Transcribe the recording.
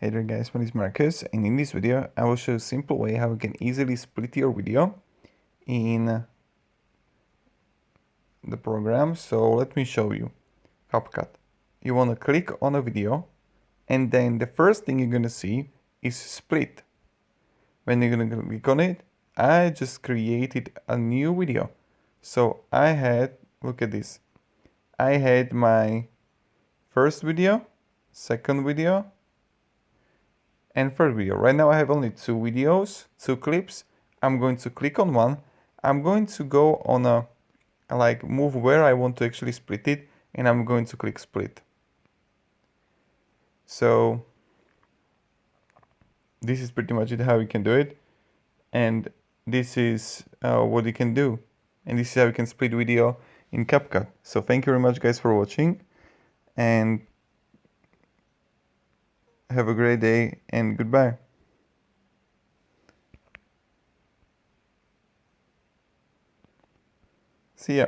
Hey there guys, my name is Marcus, and in this video I will show a simple way how you can easily split your video in the program. So let me show you. CapCut. You want to click on a video, and then the first thing you're going to see is split. When you're going to click on it, I just created a new video. So I had, look at this, I had my first video, second video, and third video. Right now I have only two videos, two clips. I'm going to click on one. I'm going to go on a move where I want to actually split it, and I'm going to click split. So this is pretty much it, how you can do it, and this is what you can do, and this is how you can split video in CapCut. So thank you very much guys for watching, and have a great day, and goodbye. See ya.